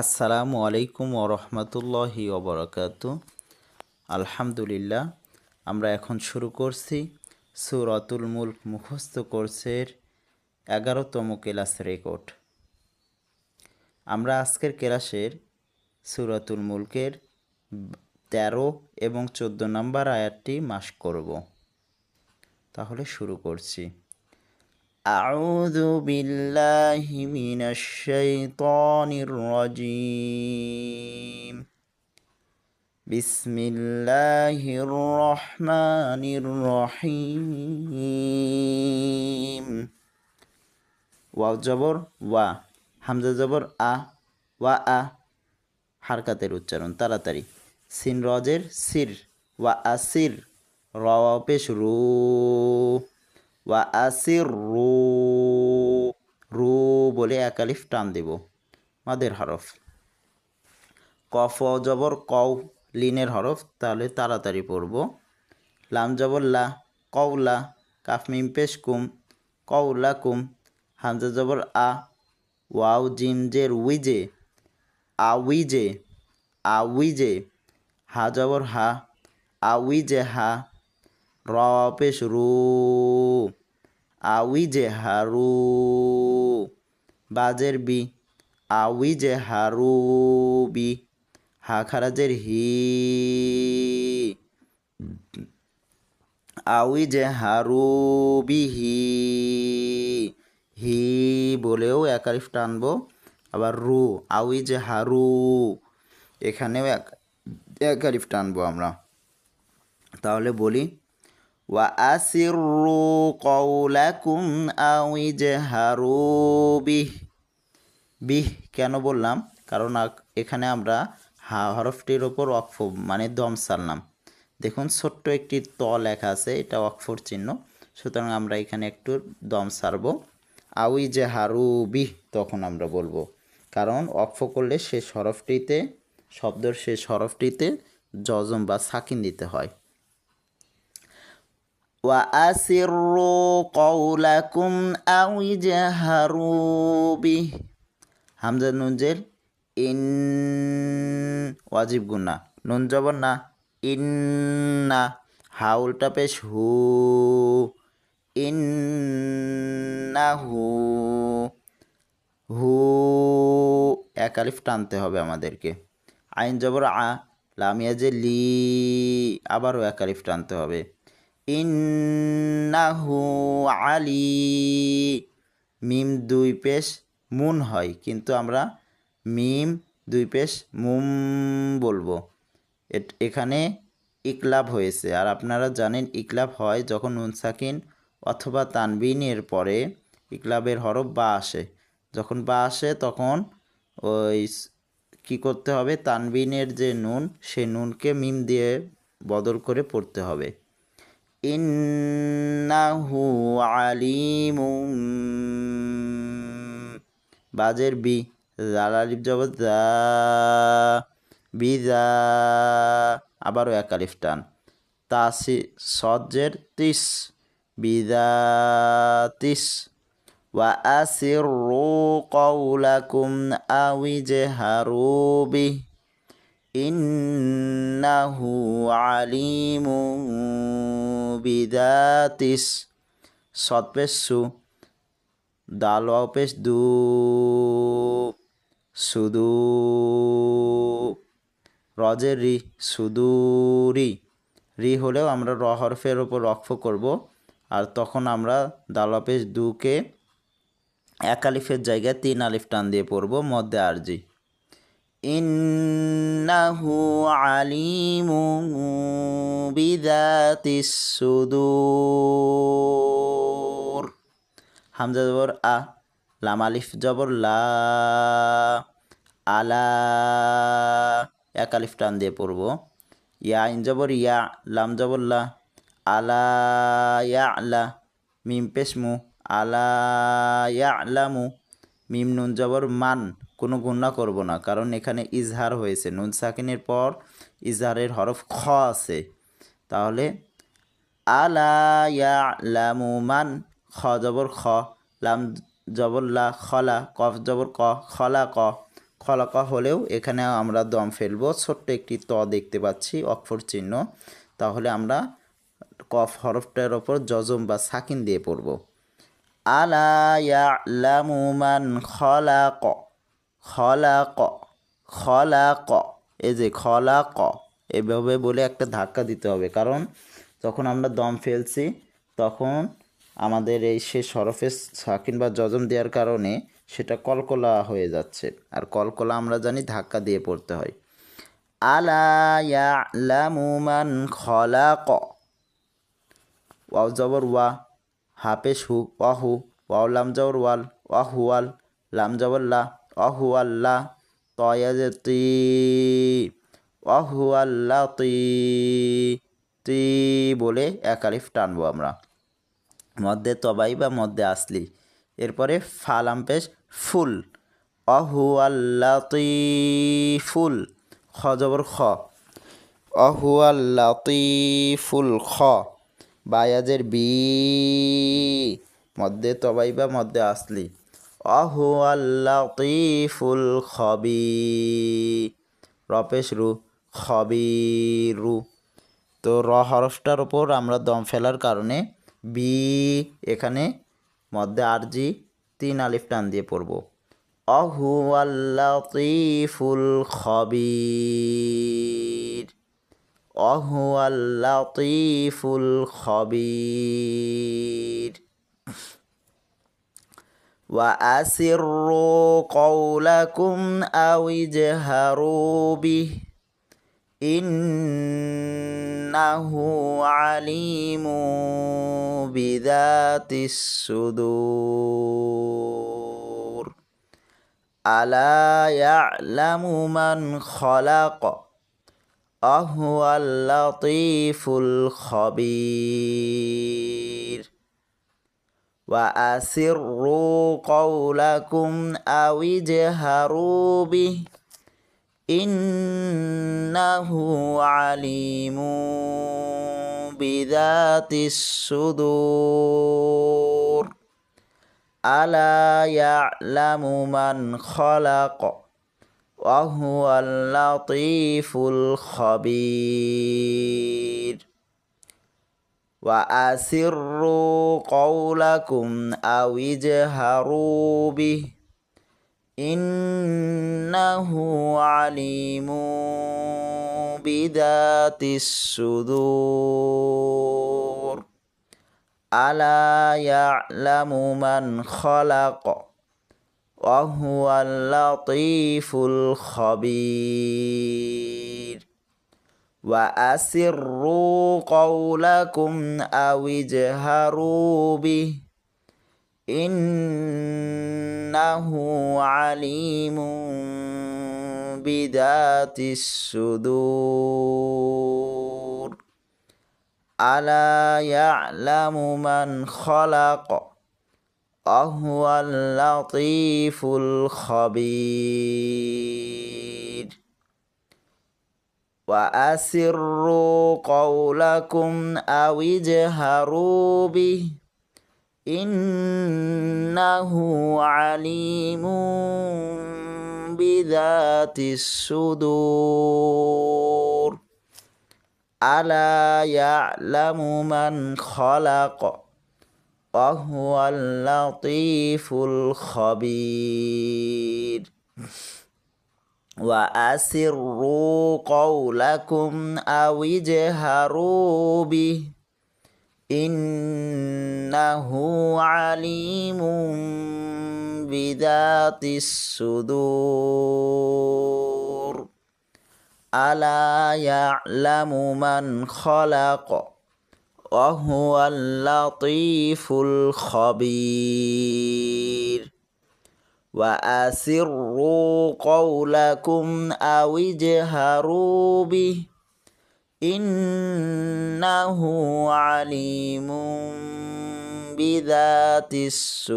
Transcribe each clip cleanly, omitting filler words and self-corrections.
আসসালামু আলাইকুম ওরহমতুল্লাহি ওবরাকাতু। আলহামদুলিল্লাহ, আমরা এখন শুরু করছি সূরাতুল মুলক মুখস্থ কোর্সের 11তম ক্লাস রেকর্ড। আমরা আজকের ক্লাসের সূরাতুল মুলকের 13 এবং 14 নম্বর আয়াতটি মাস করব। তাহলে শুরু করছি। আউযু বিল্লাহি মিনাশ শাইতানির রাজীম। বিসমিল্লাহির রহমানির রহিম। ওয়াও জবর ওয়া, হামজা জবর আ, ওয়া আ হারকাতের উচ্চারণ তাড়াতাড়ি। সিন রজের সির, ওয়া আসির, র পেশ রু, ওয়া আসির রু, রু বলে এক আলিফ টান দেব, মাদের হরফ। কফ জবর কও, লিনের হরফ, তাহলে তাড়াতাড়ি পড়ব। লাম জবর লা, কওলা, কাফ মিম পেশ কুম, কওলা কুম। হামজা জবর আ, ওয়াও জিম জের উইজে, আউইজে, আউইজে। হা জবর হা, আউইজে হা। র পেশ রু, আউইজে হারু। বাজের বি, আউইজে হারু বি। হা খারাজের হি, আউইজে হারু বিহি। হি বলেও এক আলিফ টানবো। আবার রু, আউইজে হারু, এখানেও এক আলিফ টানবো আমরা। তাহলে বলি, ওয়া আসিররু কওলাকুম আও ইজহারু বিহ। বিহ কেন বললাম? কারণ এখানে আমরা হা হরফটির ওপর ওয়াকফ মানে দম সারলাম। দেখুন ছোট্ট একটি ত লেখা আছে, এটা ওয়াকফর চিহ্ন, সুতরাং আমরা এখানে একটু দম সারবো। আও ইজহারু বিহ তখন আমরা বলবো, কারণ ওয়াকফ করলে শেষ হরফটিতে, শব্দের শেষ হরফটিতে জজম বা সাকিন দিতে হয়। ওয়া আসিররু কওলাকুম আও ইজহারু বিহ। হামজা নুন জের ইন, ওয়াজিব গুন্না, নুন জবর না, ইন্না। হা উল্টা পেশ হু, ইন্নাহু। হু এক আলিফ টানতে হবে আমাদেরকে। আইন জবর আ, লামিয়া যে লি, আবারও এক আলিফ টানতে হবে। ইন্নাহু আলী। মিম দুই পেশ মুন হয়, কিন্তু আমরা মিম দুই পেশ মুম বলবো। এখানে ইকলাব হয়েছে, আর আপনারা জানেন ইকলাব হয় যখন নুন সাকিন অথবা তানবিনের পরে ইকলাবের হরফ বা আসে। যখন বা আসে তখন ওই কি করতে হবে, তানবিনের যে নুন, সে নুনকে মিম দিয়ে বদল করে পড়তে হবে। ইন্নাহু আলিমুম। বাজের বি, জাল আলিফ জবর যা, বিজা, আবারও এক আলিফ টান। তাসি সজ্জের তিস, বিজা তিস। ওয়া আসিররু কওলাকুম আও ইজহারু বিহ ইন্নাহু আলিমুম বিদাতিস। সদ পেশ সু, দাল ওয়াও পেশ দু, সুদু। রজের রি, সুদুরি। রি হলেও আমরা র হরফের ওপর ওয়াকফ করব, আর তখন আমরা দাল ওয়াও পেশ দুকে এক আলিফের জায়গায় 3 আলিফ টান দিয়ে পড়ব মধ্যে আরজি। ইন্নাহু আলিমুম বিযাতিস সুদূর। হামজা জবর আ, লাম আলিফ জবর লা, আলা, এক আলিফ টান দিয়ে পড়ব। ইয়া আইন জবর ইয়া, লাম জবর লা, আলা ইয়ালা। মিম পেশ মু, আলা ইয়ালামু। মিম নুন জবর মান, কোনো গুণনা করব না, কারণ এখানে ইজহার হয়েছে, নুন সাকিনের পর ইজহারের হরফ খ আছে। তাহলে আলা ইয়ালামু মান। খ জবর খ, লাম জবর লা, খলা, কফ জবর ক, খলা ক। খ খলাকা হলেও এখানে আমরা দম ফেলবো। ছোট্ট একটি ত দেখতে পাচ্ছি অক্ষর চিহ্ন, তাহলে আমরা কফ হরফটার ওপর জজম বা সাকিন দিয়ে পড়ব। আলা ইয়ালামু মান খলাক, খলাক, খলাক, এই যে খলাক, এভাবে বলে একটা ধাক্কা দিতে হবে, কারণ যখন আমরা দম ফেলছি তখন আমাদের এই শেষ হরফে সাকিন বা জজম দেওয়ার কারণে সেটা কলকলা হয়ে যাচ্ছে, আর কলকলা আমরা জানি ধাক্কা দিয়ে পড়তে হয়। আলা ইয়ালামু মান খলাক, ওয়াও জবর ওয়া, হাফেশ হু, ওয়াহু, ওয়াও লাম জবর ওয়াল, ওয়াহুয়াল, লাম জবর লা, ওয়াহুয়াল্লা, তয়াজে তি, ওয়াহুয়াল্লাতি, তি বলে এক আলিফ টানবো আমরা, মধ্যে তবাই বা মধ্যে আসলি। এরপরে ফালাম পেশ ফুল, অহুয়াল্লাতিফুল, খ জবর খ, অহুয়াল্লাতিফুল, খ, বায়াজের বি, মধ্যে তবাই বা মধ্যে আসলি, অহুয়াল্লাতিফুল খবির, রপেশ রু, খবিরু। তো র হরফটার ওপর আমরা দম ফেলার কারণে বি এখানে মধ্যে আরজি 3 আলিফ টান দিয়ে পড়ব। অহুয়াল লাতীফুল খবির, অহুয়াল লাতীফুল খবির। وأسروا قولكم أو اجهروا به إنه عليم بذات الصدور ألا يعلم من خلق وهو اللطيف الخبير وأسروا قولكم أو اجهروا به إنه عليم بذات الصدور ألا يعلم من خلق وهو اللطيف الخبير وأسروا قولكم أو اجهروا به إنه عليم بذات الصدور ألا يعلم من خلق وهو اللطيف الخبير وأسروا قولكم أو اجهروا به إنه عليم بذات الصدور ألا يعلم من خلق وهو اللطيف الخبير وأسروا قولكم أو اجهروا به إنه عليم بذات الصدور ألا يعلم من خلق وهو اللطيف الخبير وأسروا قولكم أو اجهروا به إنه عليم بذات الصدور ألا يعلم من خلق وهو اللطيف الخبير وأسروا قولكم أو اجهروا به إنه عليم بذات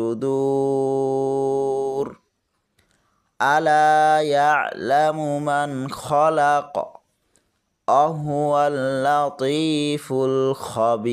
الصدور ألا يعلم من خلق وهو اللطيف الخبير